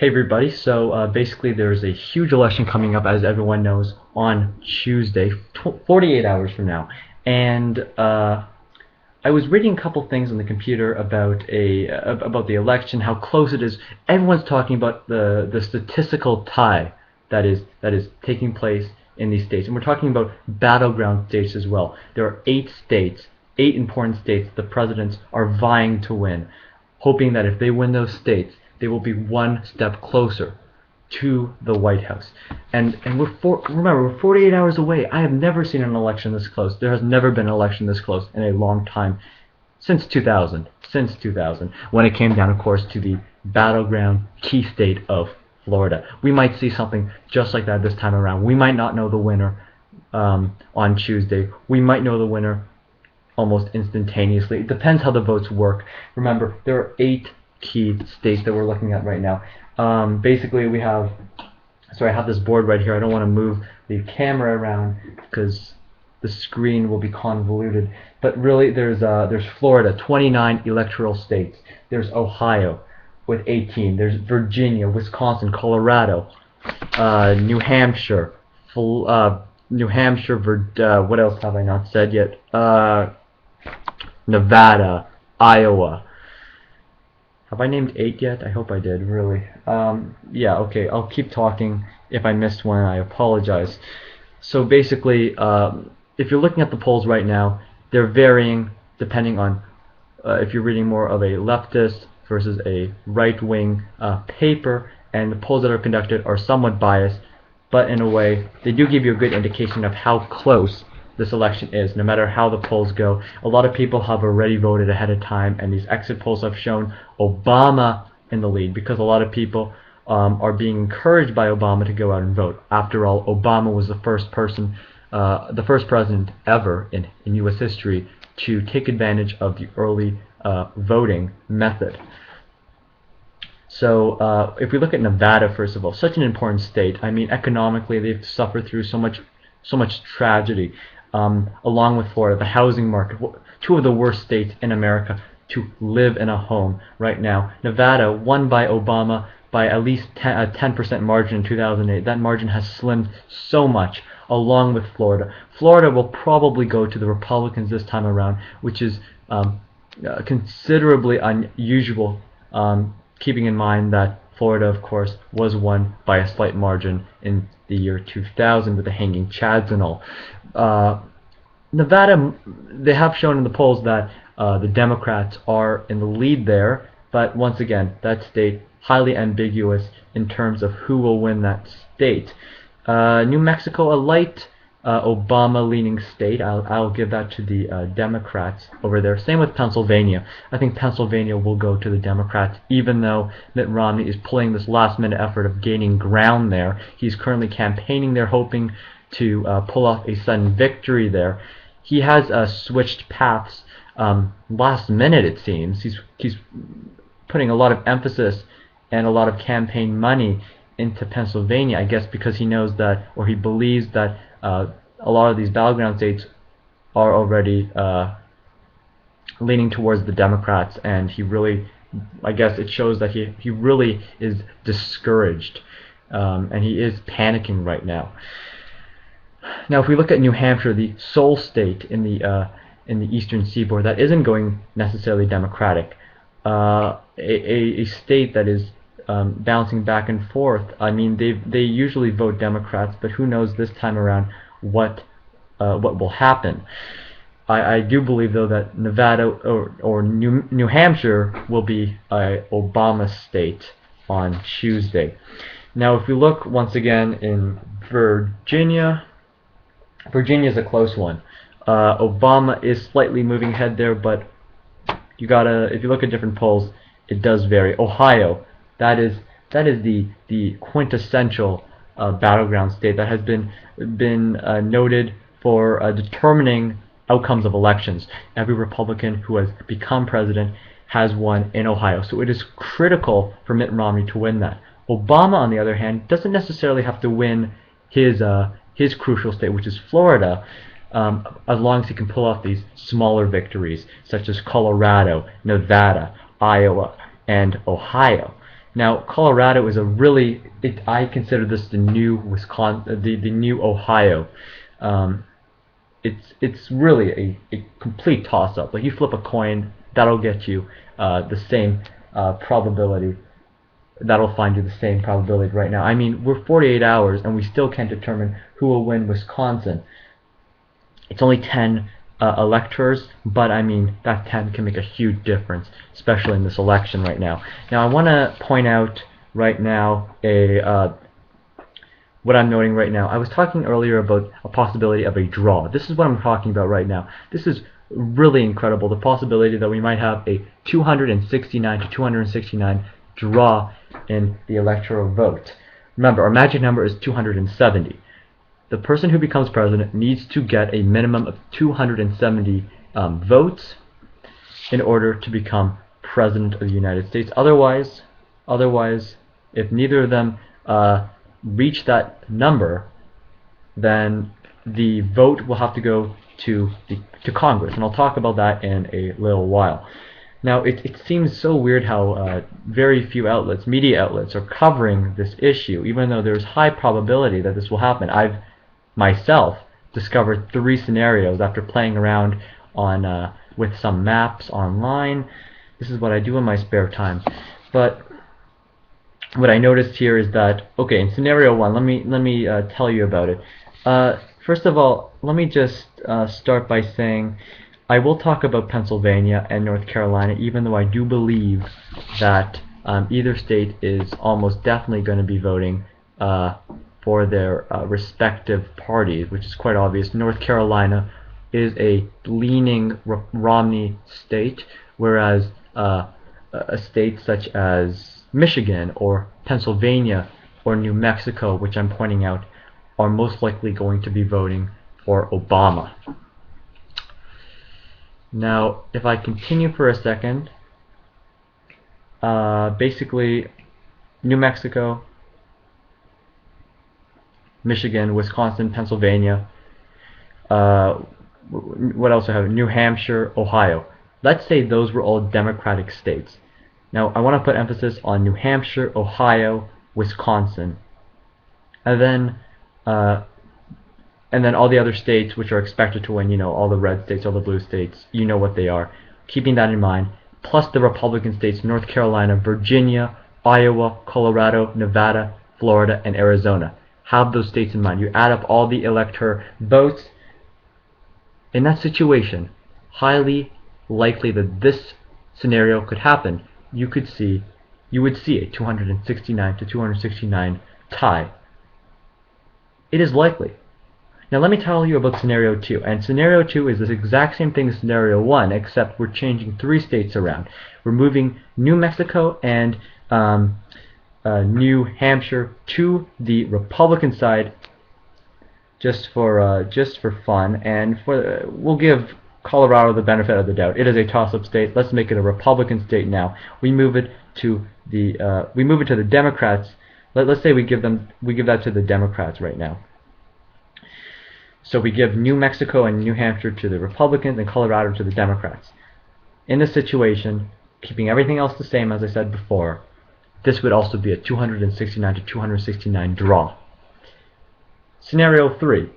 Hey everybody, so basically there's a huge election coming up, as everyone knows, on Tuesday, 48 hours from now. And I was reading a couple things on the computer about the election, how close it is. Everyone's talking about the statistical tie that is taking place in these states. And we're talking about battleground states as well. There are 8 states, 8 important states the presidents are vying to win, hoping that if they win those states, they will be one step closer to the White House. And remember, we're 48 hours away. I have never seen an election this close. There has never been an election this close in a long time, since 2000. Since 2000, when it came down, of course, to the battleground key state of Florida. We might see something just like that this time around. We might not know the winner on Tuesday. We might know the winner almost instantaneously. It depends how the votes work. Remember, there are 8 key states that we're looking at right now. Basically, we have. So I have this board right here. I don't want to move the camera around because the screen will be convoluted. But really, there's Florida, 29 electoral states. There's Ohio with 18. There's Virginia, Wisconsin, Colorado, New Hampshire, what else have I not said yet? Nevada, Iowa. Have I named 8 yet? I hope I did, really. Yeah, okay, I'll keep talking. If I missed one, I apologize. So basically, if you're looking at the polls right now, they're varying depending on if you're reading more of a leftist versus a right-wing paper, and the polls that are conducted are somewhat biased, but in a way, they do give you a good indication of how close this election is, no matter how the polls go. A lot of people have already voted ahead of time, and these exit polls have shown Obama in the lead because a lot of people are being encouraged by Obama to go out and vote. After all, Obama was the first president ever in U.S. history to take advantage of the early voting method. So if we look at Nevada, first of all, such an important state. I mean, economically, they've suffered through so much tragedy. Along with Florida, the housing market, 2 of the worst states in America to live in a home right now. Nevada won by Obama by at least a 10% margin in 2008. That margin has slimmed so much, along with Florida. Florida will probably go to the Republicans this time around, which is considerably unusual, keeping in mind that Florida, of course, was won by a slight margin in the year 2000 with the hanging chads and all. Nevada, they have shown in the polls that the Democrats are in the lead there, but once again, that state highly ambiguous in terms of who will win that state. New Mexico, a light Obama-leaning state. I'll give that to the Democrats over there. Same with Pennsylvania. I think Pennsylvania will go to the Democrats, even though Mitt Romney is pulling this last-minute effort of gaining ground there. He's currently campaigning there, hoping to pull off a sudden victory there. He has switched paths last minute, it seems. He's putting a lot of emphasis and a lot of campaign money into Pennsylvania, I guess because he knows that, or he believes that a lot of these battleground states are already leaning towards the Democrats, and he really, I guess it shows that he really is discouraged, and he is panicking right now. Now, if we look at New Hampshire, the sole state in the eastern seaboard that isn't going necessarily Democratic, a state that is bouncing back and forth. I mean, they usually vote Democrats, but who knows this time around what will happen. I do believe though that Nevada or New Hampshire will be a Obama state on Tuesday. Now, if we look once again in Virginia is a close one. Obama is slightly moving ahead there, but if you look at different polls, it does vary. Ohio, that is the quintessential battleground state that has been noted for determining outcomes of elections. Every Republican who has become president has won in Ohio, so it is critical for Mitt Romney to win that. Obama, on the other hand, doesn't necessarily have to win his crucial state, which is Florida, as long as he can pull off these smaller victories, such as Colorado, Nevada, Iowa, and Ohio. Now, Colorado is a really, I consider this the new Wisconsin, the new Ohio. Um, it's really a complete toss-up. Like you flip a coin, that'll get you the same probability. That'll find you the same probability right now. I mean, we're 48 hours and we still can't determine who will win Wisconsin. It's only 10 electors, but I mean that 10 can make a huge difference, especially in this election right now. Now, I want to point out right now what I'm noting right now. I was talking earlier about a possibility of a draw. This is what I'm talking about right now. This is really incredible, the possibility that we might have a 269 to 269 draw in the electoral vote. Remember, our magic number is 270. The person who becomes president needs to get a minimum of 270 votes in order to become president of the United States. Otherwise, if neither of them reach that number, then the vote will have to go to Congress, and I'll talk about that in a little while. Now, it seems so weird how very few outlets, media outlets, are covering this issue, even though there's high probability that this will happen. I've myself discovered 3 scenarios after playing around on with some maps online. This is what I do in my spare time. But what I noticed here is that, okay, in scenario 1, let me tell you about it. First of all, let me just start by saying I will talk about Pennsylvania and North Carolina, even though I do believe that either state is almost definitely going to be voting for their respective parties, which is quite obvious. North Carolina is a leaning Romney state, whereas a state such as Michigan or Pennsylvania or New Mexico, which I'm pointing out, are most likely going to be voting for Obama. Now, if I continue for a second, basically New Mexico, Michigan, Wisconsin, Pennsylvania, what else I have? New Hampshire, Ohio. Let's say those were all Democratic states. Now, I want to put emphasis on New Hampshire, Ohio, Wisconsin, and then all the other states which are expected to win, you know, all the red states, all the blue states, you know what they are. Keeping that in mind, plus the Republican states, North Carolina, Virginia, Iowa, Colorado, Nevada, Florida, and Arizona. Have those states in mind. You add up all the elector votes. In that situation, highly likely that this scenario could happen. You would see a 269 to 269 tie. It is likely. Now let me tell you about scenario 2. And scenario 2 is the exact same thing as scenario 1, except we're changing 3 states around. We're moving New Mexico and New Hampshire to the Republican side, just for fun, and we'll give Colorado the benefit of the doubt. It is a toss-up state. Let's make it a Republican state now. We move it to the Democrats. Let's say we give that to the Democrats right now. So we give New Mexico and New Hampshire to the Republicans and Colorado to the Democrats. In this situation, keeping everything else the same as I said before, this would also be a 269 to 269 draw. Scenario 3.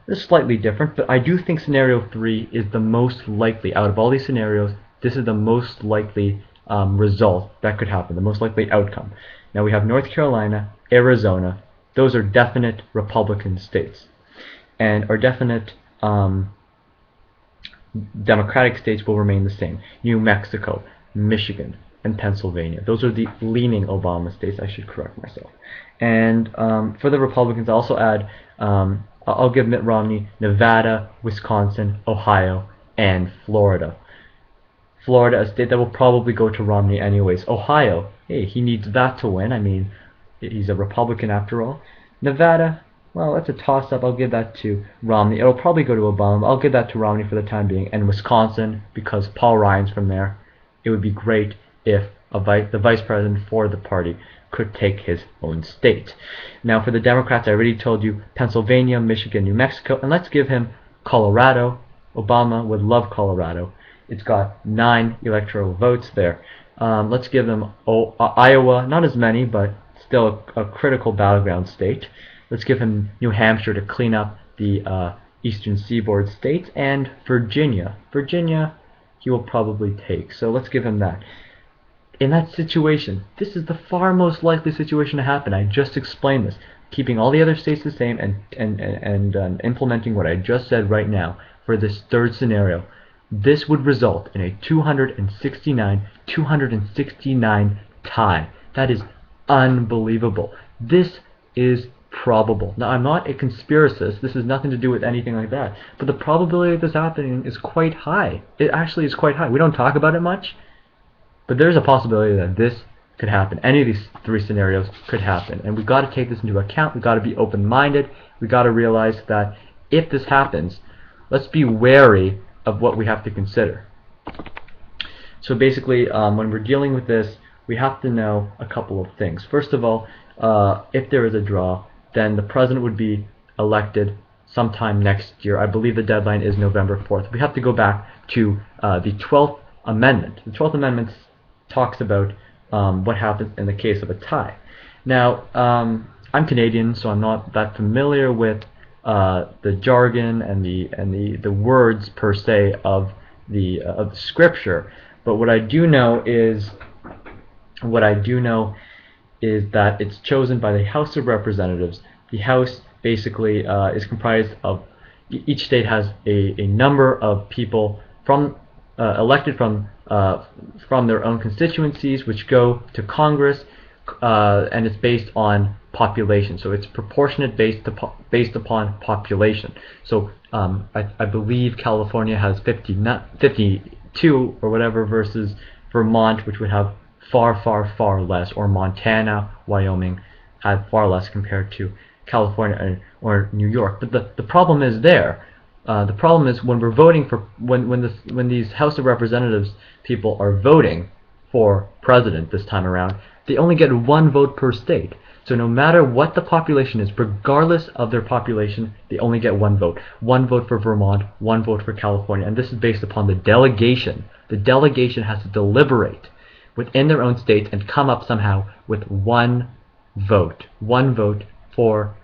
This is slightly different, but I do think scenario 3 is the most likely. Out of all these scenarios, this is the most likely result that could happen, the most likely outcome. Now we have North Carolina, Arizona. Those are definite Republican states. And our definite Democratic states will remain the same. New Mexico, Michigan, and Pennsylvania. Those are the leaning Obama states. I should correct myself. And for the Republicans, I'll also add, I'll give Mitt Romney Nevada, Wisconsin, Ohio, and Florida. Florida, a state that will probably go to Romney anyways. Ohio, hey, he needs that to win. I mean, he's a Republican after all. Nevada, well, that's a toss-up. I'll give that to Romney. It'll probably go to Obama. I'll give that to Romney for the time being. And Wisconsin, because Paul Ryan's from there, it would be great if the vice president for the party could take his own state. Now for the Democrats, I already told you Pennsylvania, Michigan, New Mexico, and let's give him Colorado. Obama would love Colorado. It's got 9 electoral votes there. Let's give them Iowa, not as many, but still a critical battleground state. Let's give him New Hampshire to clean up the eastern seaboard states, and Virginia. Virginia he will probably take, so let's give him that. In that situation, this is the far most likely situation to happen. I just explained this. Keeping all the other states the same and implementing what I just said right now for this third scenario, this would result in a 269 tie. That is unbelievable. This is probable. Now, I'm not a conspiracist. This has nothing to do with anything like that. But the probability of this happening is quite high. It actually is quite high. We don't talk about it much, but there's a possibility that this could happen. Any of these three scenarios could happen. And we've got to take this into account. We've got to be open-minded. We've got to realize that if this happens, let's be wary of what we have to consider. So basically, when we're dealing with this, we have to know a couple of things. First of all, if there is a draw, then the president would be elected sometime next year. I believe the deadline is November 4th. We have to go back to the 12th Amendment. The 12th Amendment talks about what happens in the case of a tie. Now, I'm Canadian, so I'm not that familiar with the jargon and the words per se of the scripture. But what I do know is that it's chosen by the House of Representatives. The House basically is comprised of, each state has a number of people elected from their own constituencies, which go to Congress, and it's based on population. So it's proportionate based upon population. So I believe California has 52 or whatever versus Vermont, which would have far less, or Montana, Wyoming had far less compared to California or New York. But the problem is there. The problem is when we're voting for when these House of Representatives people are voting for president this time around, they only get one vote per state. So no matter what the population is, regardless of their population, they only get one vote. One vote for Vermont, one vote for California, and this is based upon the delegation. The delegation has to deliberate within their own states and come up somehow with one vote for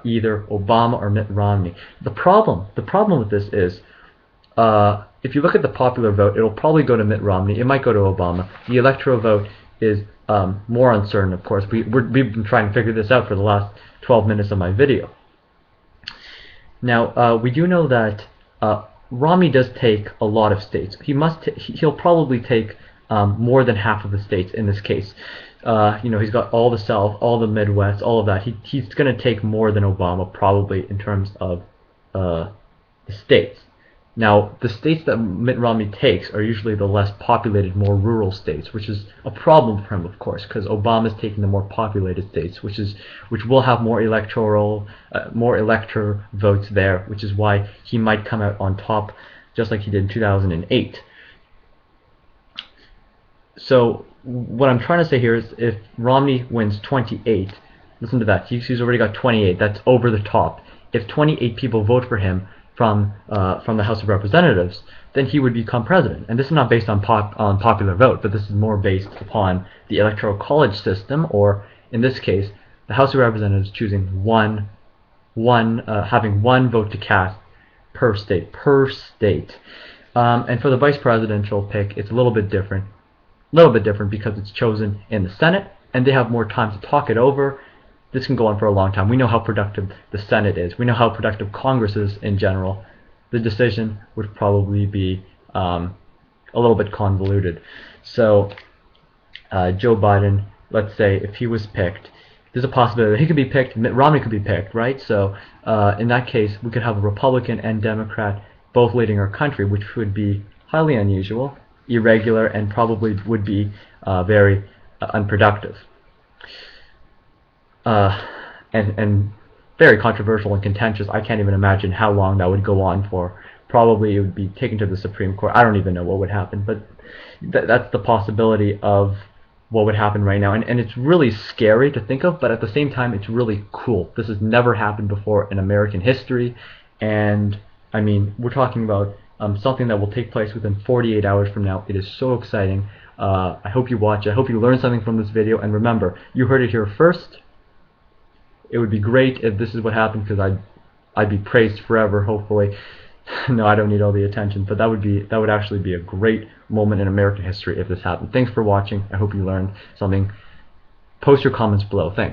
either Obama or Mitt Romney. The problem with this is, if you look at the popular vote, it'll probably go to Mitt Romney. It might go to Obama. The electoral vote is more uncertain, of course. We've been trying to figure this out for the last 12 minutes of my video. Now, we do know that Romney does take a lot of states. He'll probably take more than half of the states in this case. He's got all the South, all the Midwest, all of that. He's going to take more than Obama probably in terms of the states. Now, the states that Mitt Romney takes are usually the less populated, more rural states, which is a problem for him, of course, because Obama's taking the more populated states, which will have more elector votes there, which is why he might come out on top, just like he did in 2008. So what I'm trying to say here is, if Romney wins 28, listen to that, he's already got 28. That's over the top. If 28 people vote for him from the House of Representatives, then he would become president. And this is not based on popular vote, but this is more based upon the electoral college system, or in this case, the House of Representatives choosing having one vote to cast per state. And for the vice presidential pick, it's a little bit different because it's chosen in the Senate, and they have more time to talk it over. This can go on for a long time. We know how productive the Senate is. We know how productive Congress is in general. The decision would probably be a little bit convoluted. So Joe Biden, let's say if he was picked, there's a possibility that he could be picked, Mitt Romney could be picked, right? So in that case, we could have a Republican and Democrat both leading our country, which would be highly unusual, irregular, and probably would be very unproductive. And very controversial and contentious. I can't even imagine how long that would go on for. Probably it would be taken to the Supreme Court. I don't even know what would happen, but that's the possibility of what would happen right now. And it's really scary to think of, but at the same time, it's really cool. This has never happened before in American history, and I mean, we're talking about something that will take place within 48 hours from now. It is so exciting. I hope you watch it. I hope you learned something from this video. And remember, you heard it here first. It would be great if this is what happened, because I'd be praised forever, hopefully. No, I don't need all the attention, but that would actually be a great moment in American history if this happened. Thanks for watching. I hope you learned something. Post your comments below. Thanks.